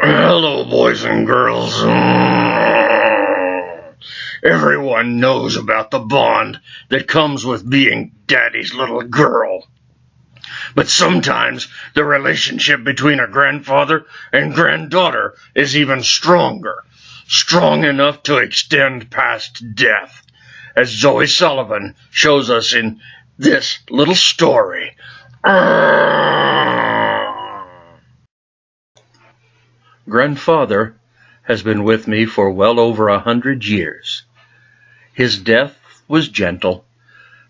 Hello, boys and girls. Everyone knows about the bond that comes with being Daddy's little girl. But sometimes the relationship between a grandfather and granddaughter is even stronger, strong enough to extend past death, as Zoe Sullivan shows us in this little story. Grandfather has been with me for well over 100 years. His death was gentle,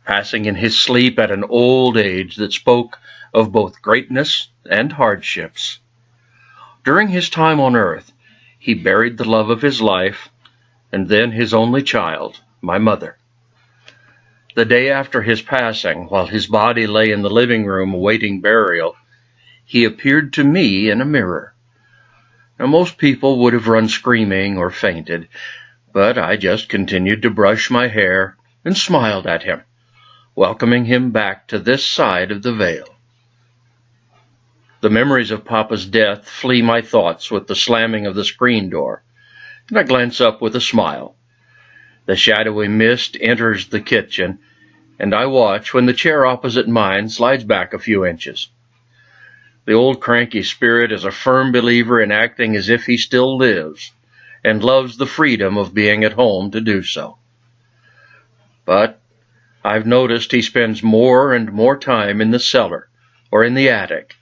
passing in his sleep at an old age that spoke of both greatness and hardships. During his time on earth, he buried the love of his life, and then his only child, my mother. The day after his passing, while his body lay in the living room awaiting burial, he appeared to me in a mirror. Now, most people would have run screaming or fainted, but I just continued to brush my hair and smiled at him, welcoming him back to this side of the veil. The memories of Papa's death flee my thoughts with the slamming of the screen door, and I glance up with a smile. The shadowy mist enters the kitchen, and I watch when the chair opposite mine slides back a few inches. The old cranky spirit is a firm believer in acting as if he still lives, and loves the freedom of being at home to do so. But I've noticed he spends more and more time in the cellar or in the attic,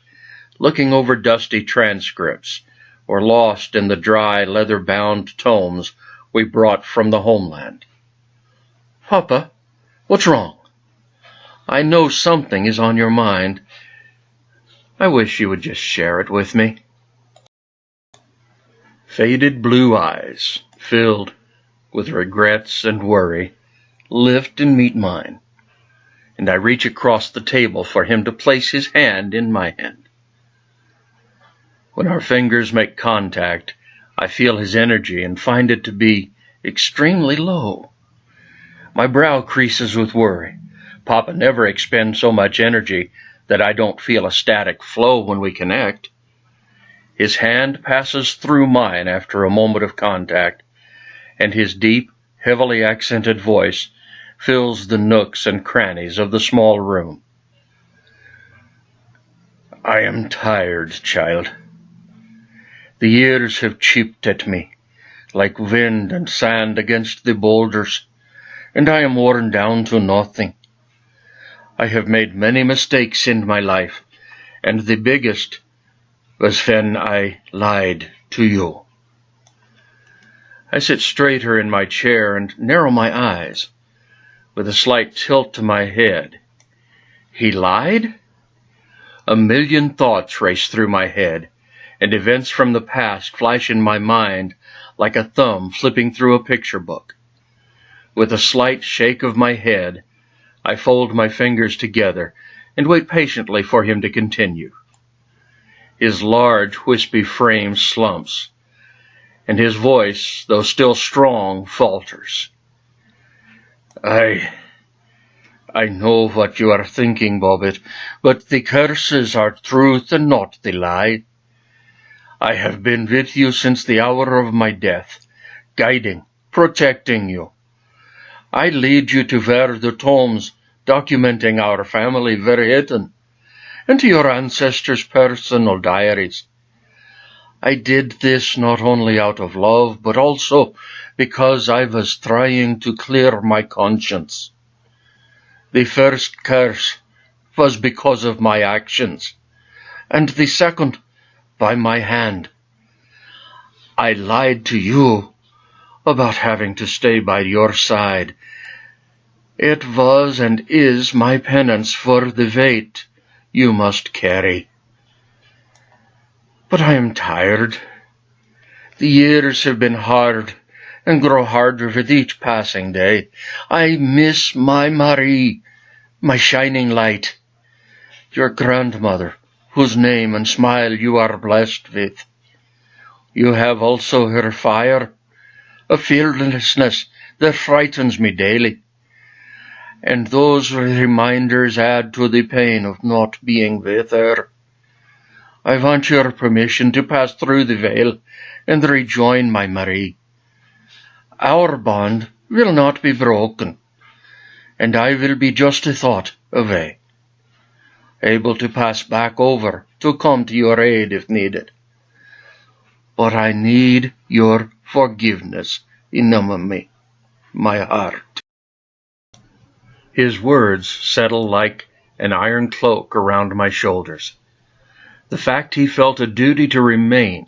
looking over dusty transcripts, or lost in the dry, leather-bound tomes we brought from the homeland. Papa, what's wrong? I know something is on your mind. I wish you would just share it with me. Faded blue eyes, filled with regrets and worry, lift and meet mine, and I reach across the table for him to place his hand in my hand. When our fingers make contact, I feel his energy and find it to be extremely low. My brow creases with worry. Papa never expends so much energy that I don't feel a static flow when we connect. His hand passes through mine after a moment of contact, and his deep, heavily accented voice fills the nooks and crannies of the small room. I am tired, child. The years have chipped at me, like wind and sand against the boulders, and I am worn down to nothing. I have made many mistakes in my life, and the biggest was when I lied to you. I sit straighter in my chair and narrow my eyes, with a slight tilt to my head. He lied? A million thoughts race through my head, and events from the past flash in my mind like a thumb flipping through a picture book. With a slight shake of my head, I fold my fingers together and wait patiently for him to continue. His large, wispy frame slumps, and his voice, though still strong, falters. I know what you are thinking, Bobbit, but the curses are truth and not the lie. I have been with you since the hour of my death, guiding, protecting you. I lead you to where the tomes documenting our family were hidden, and to your ancestors' personal diaries. I did this not only out of love, but also because I was trying to clear my conscience. The first curse was because of my actions, and the second by my hand. I lied to you about having to stay by your side. It was and is my penance for the weight you must carry. But I am tired. The years have been hard and grow harder with each passing day. I miss my Marie, my shining light, your grandmother, whose name and smile you are blessed with. You have also her fire, a fearlessness that frightens me daily. And those reminders add to the pain of not being with her. I want your permission to pass through the veil and rejoin my Marie. Our bond will not be broken, and I will be just a thought away, able to pass back over to come to your aid if needed. But I need your forgiveness in me, my heart. His words settle like an iron cloak around my shoulders. The fact he felt a duty to remain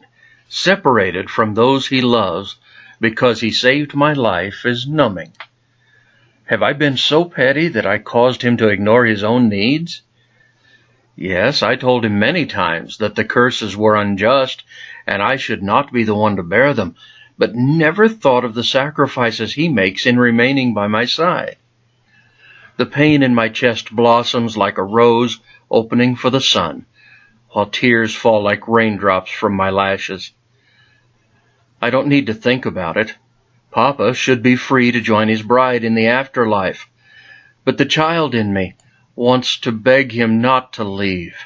separated from those he loves because he saved my life is numbing. Have I been so petty that I caused him to ignore his own needs? Yes, I told him many times that the curses were unjust and I should not be the one to bear them, but never thought of the sacrifices he makes in remaining by my side. The pain in my chest blossoms like a rose opening for the sun, while tears fall like raindrops from my lashes. I don't need to think about it. Papa should be free to join his bride in the afterlife, but the child in me wants to beg him not to leave.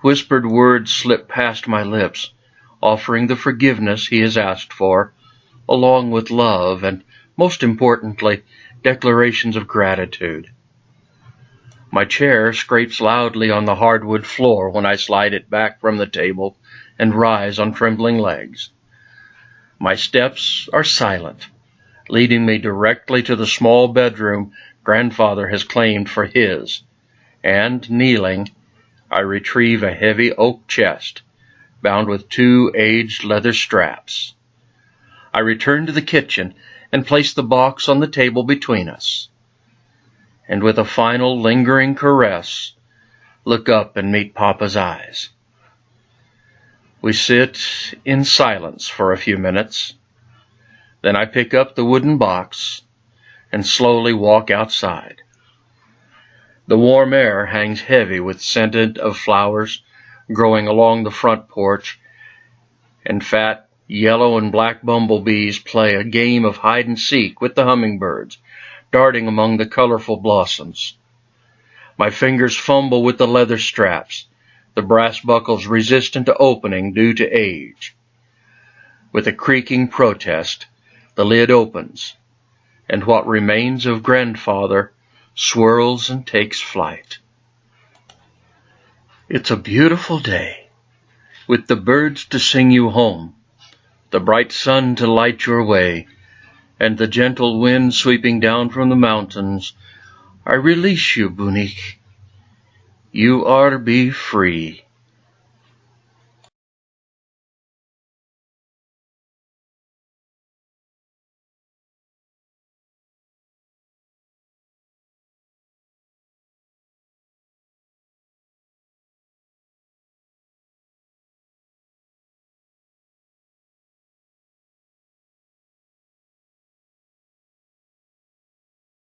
Whispered words slip past my lips, offering the forgiveness he has asked for, along with love and, most importantly, declarations of gratitude. My chair scrapes loudly on the hardwood floor when I slide it back from the table and rise on trembling legs. My steps are silent, leading me directly to the small bedroom Grandfather has claimed for his, and, kneeling, I retrieve a heavy oak chest bound with 2 aged leather straps. I return to the kitchen and place the box on the table between us, and with a final lingering caress, look up and meet Papa's eyes. We sit in silence for a few minutes. Then I pick up the wooden box and slowly walk outside. The warm air hangs heavy with scent of flowers growing along the front porch, and fat yellow and black bumblebees play a game of hide and seek with the hummingbirds, darting among the colorful blossoms. My fingers fumble with the leather straps, the brass buckles resistant to opening due to age. With a creaking protest, the lid opens, and what remains of Grandfather swirls and takes flight. It's a beautiful day, with the birds to sing you home, the bright sun to light your way, and the gentle wind sweeping down from the mountains. I release you, Bunique. You are be free.